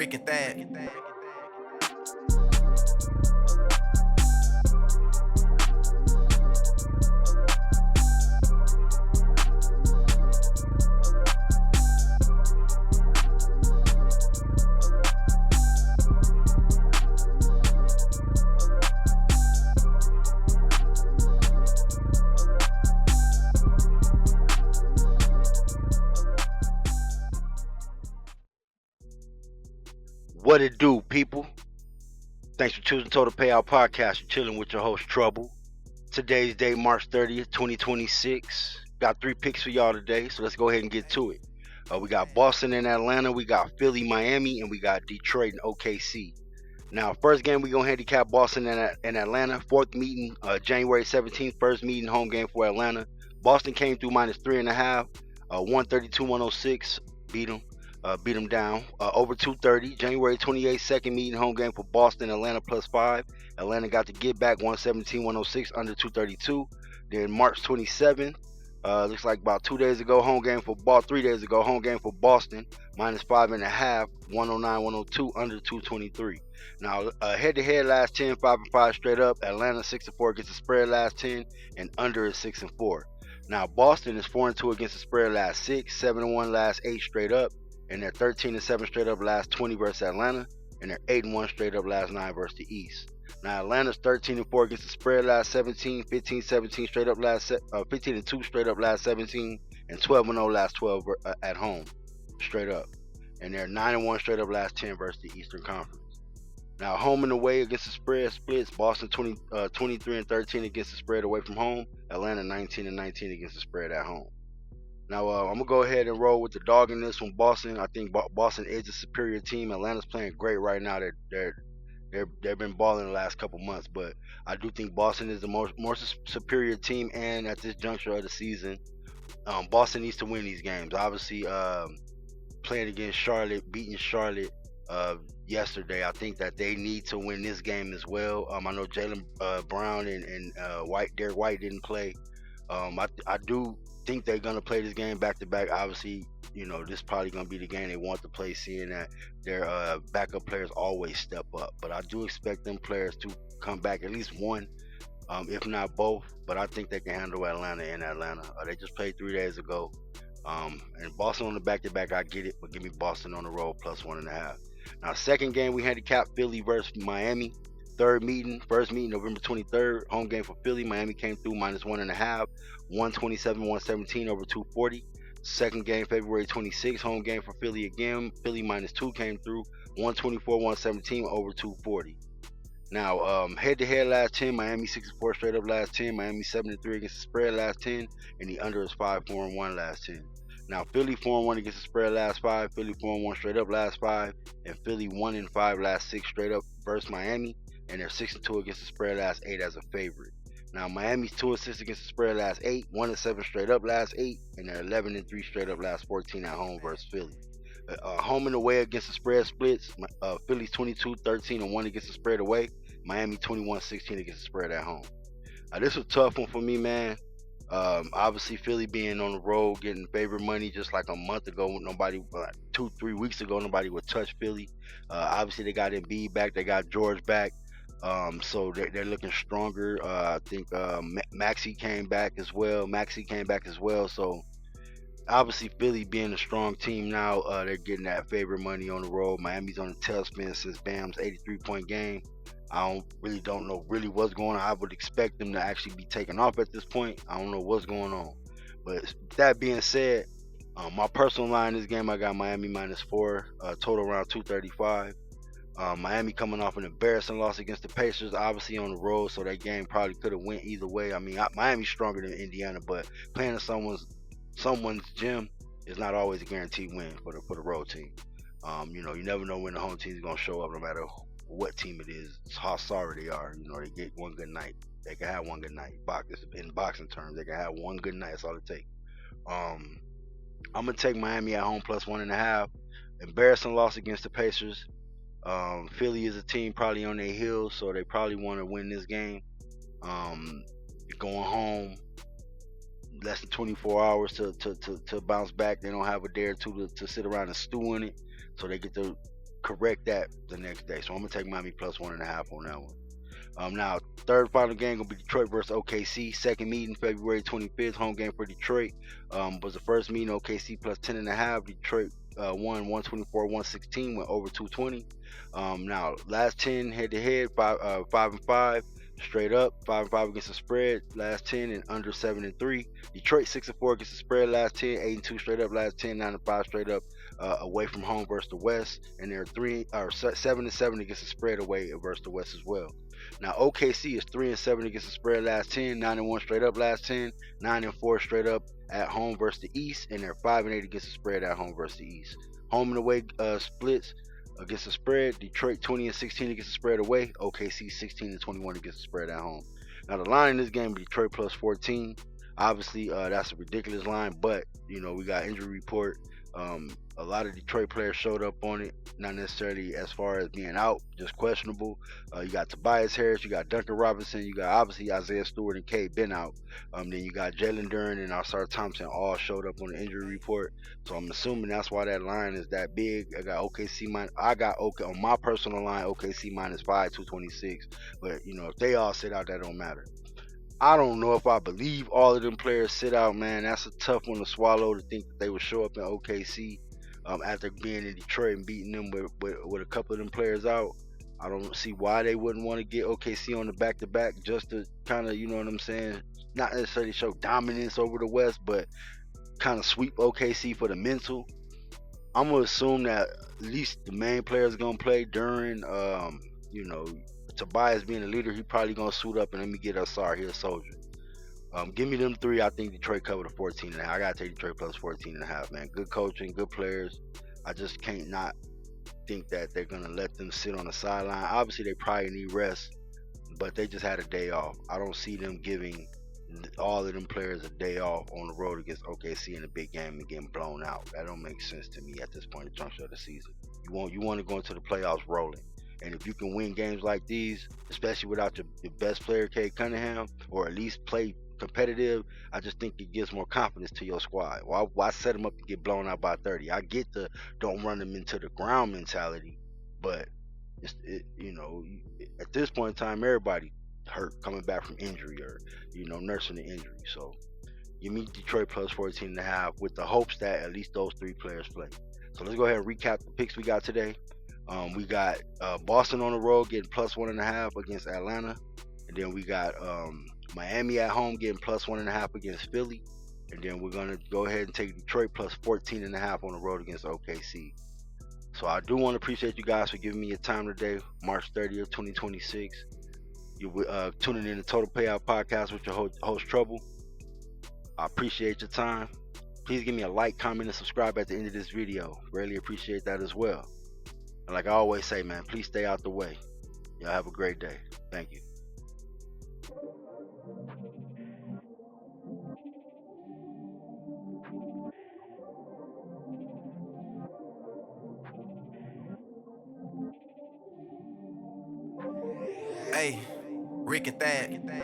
Rick and Thad. What it do, people? Thanks for choosing Total Payout Podcast. You're chilling with your host, Trouble. Today's day, March 30th, 2026. Got 3 picks for y'all today, so let's go ahead and get to it. We got Boston and Atlanta, we got Philly, Miami, and we got Detroit and OKC. Now, first game, we're going to handicap Boston and Atlanta. Fourth meeting, January 17th, first meeting, home game for Atlanta. Boston came through minus 3.5, 132-106, beat them down. Over 230. January 28th, second meeting, home game for Boston, Atlanta plus 5. Atlanta got to get back 117-106, under 232. Then March 27th, looks like about 2 days ago, home game for 3 days ago, home game for Boston, minus 5.5, 109-102, under 223. Now, head-to-head last 10, 5-5 straight up. Atlanta 6-4 against the spread last 10, and under is 6-4. Now, Boston is 4-2 against the spread last 6, 7-1 last 8 straight up. And they're 13-7 straight up last 20 versus Atlanta, and they're 8-1 straight up last 9 versus the East. Now Atlanta's 13-4 against the spread last 17, 15-17 straight up last 15-2 straight up last 17, and 12-0 last 12 at home straight up. And they're 9-1 straight up last 10 versus the Eastern Conference. Now home and away against the spread splits. Boston 23-13 against the spread away from home. Atlanta 19-19 against the spread at home. Now, I'm going to go ahead and roll with the dog in this one, Boston. I think Boston is a superior team. Atlanta's playing great right now. They've been balling the last couple months, but I do think Boston is the more superior team, and at this juncture of the season, Boston needs to win these games. Obviously, playing against Charlotte, beating Charlotte yesterday, I think that they need to win this game as well. I know Jaylen Brown and Derek White didn't play. I do think they're going to play this game back to back. Obviously, this is probably going to be the game they want to play, seeing that their backup players always step up. But I do expect them players to come back, at least one, if not both. But I think they can handle Atlanta in Atlanta. They just played 3 days ago. And Boston on the back to back, I get it, but give me Boston on the road plus 1.5. Now, second game, we handicapped Philly versus Miami. First meeting, November 23rd, home game for Philly. Miami came through minus 1.5, 127-117 over 240. Second game, February 26th, home game for Philly again. Philly minus 2 came through, 124-117 over 240. Now, head-to-head last 10, Miami 6-4 straight up last 10. Miami 7-3 against the spread last 10, and the under is 5-4-1 last 10. Now, Philly 4-1 against the spread last 5, Philly 4-1 straight up last 5, and Philly 1-5 last 6 straight up versus Miami. And they're 6-2 against the spread last 8 as a favorite. Now, Miami's 2-6 against the spread last 8, 1-7 straight up last 8, and they're 11-3 straight up last 14 at home versus Philly. Home and away against the spread splits. Philly's 22-13-1 against the spread away. Miami 21-16 against the spread at home. This was a tough one for me, man. Obviously, Philly being on the road, getting favorite money just like a month ago. 2-3 weeks ago, nobody would touch Philly. Obviously, they got Embiid back. They got George back. So they're looking stronger. I think Maxey came back as well. So obviously Philly being a strong team now, they're getting that favorite money on the road. Miami's on the tailspin since Bam's 83-point game. I don't know what's going on. I would expect them to actually be taken off at this point. I don't know what's going on. But that being said, my personal line in this game, I got Miami minus 4, total around 235. Miami coming off an embarrassing loss against the Pacers, obviously on the road, so that game probably could have went either way. I mean, Miami's stronger than Indiana, but playing in someone's gym is not always a guaranteed win for the road team. You never know when the home team is gonna show up, no matter what team it is. It's how sorry they are. They get one good night. They can have one good night. In boxing terms, they can have one good night. That's all it takes. I'm gonna take Miami at home plus 1.5. Embarrassing loss against the Pacers. Philly is a team probably on their heels, so they probably want to win this game. Going home, less than 24 hours to bounce back. They don't have a day or two to sit around and stew in it, so they get to correct that the next day. So I'm gonna take Miami plus 1.5 on that one. Now, third final game gonna be Detroit versus OKC. Second meeting February 25th. Home game for Detroit. Was the first meeting OKC plus 10.5. Detroit won 124-116. Went over 220. Now last 10 head to head, 5 and 5 straight up. 5 and 5 against the spread. Last 10 and under 7 and 3. Detroit 6 and 4 against the spread. Last 10, 8 and 2 straight up. Last 10, 9 and 5 straight up. Away from home versus the West, and they're 7 and 7 against the spread away versus the West as well. Now OKC is 3 and 7 against the spread last 10, 9 and 1 straight up last 10, 9 and 4 straight up at home versus the East, and they're 5 and 8 against the spread at home versus the East. Home and away splits against the spread: Detroit 20 and 16 against the spread away, OKC 16 and 21 against the spread at home. Now the line in this game: Detroit plus 14. Obviously, that's a ridiculous line, but we got injury report. A lot of Detroit players showed up on it, not necessarily as far as being out, just questionable. You got Tobias Harris, you got Duncan Robinson, you got obviously Isaiah Stewart and Cade been out. Then you got Jalen Duren and Ausar Thompson all showed up on the injury report. So I'm assuming that's why that line is that big. I got OK on my personal line, OKC minus 5, 226. But if they all sit out, that don't matter. I don't know if I believe all of them players sit out, man. That's a tough one to swallow, to think that they would show up in OKC after being in Detroit and beating them with a couple of them players out. I don't see why they wouldn't want to get OKC on the back to back, just to kind of, you know what I'm saying, not necessarily show dominance over the West, but kind of sweep OKC for the mental. I'm gonna assume that at least the main players gonna play during, you know, Tobias being the leader, he probably gonna suit up and let me get Asar here, soldier. Give me them three. I think Detroit covered the 14 and a half. I gotta take Detroit plus 14 and a half, man. Good coaching, good players. I just can't not think that they're gonna let them sit on the sideline. Obviously, they probably need rest, but they just had a day off. I don't see them giving all of them players a day off on the road against OKC in a big game and getting blown out. That don't make sense to me at this point in the juncture of the season. You want to go into the playoffs rolling. And if you can win games like these, especially without your best player, Cade Cunningham, or at least play competitive, I just think it gives more confidence to your squad. Why set them up to get blown out by 30? I get the don't run them into the ground mentality, but at this point in time, everybody hurt coming back from injury or nursing the injury. So give me Detroit plus 14 and a half with the hopes that at least those three players play. So let's go ahead and recap the picks we got today. We got Boston on the road getting plus 1.5 against Atlanta, and then we got Miami at home getting plus 1.5 against Philly, and then we're gonna go ahead and take Detroit plus 14 and a half on the road against OKC. So I do want to appreciate you guys for giving me your time today, March 30th, 2026. You tuning in to Total Payout Podcast with your host Trouble. I appreciate your time. Please give me a like, comment, and subscribe at the end of this video. Really appreciate that as well. And like I always say, man, please stay out the way. Y'all have a great day. Thank you. Hey, Rick and Thad.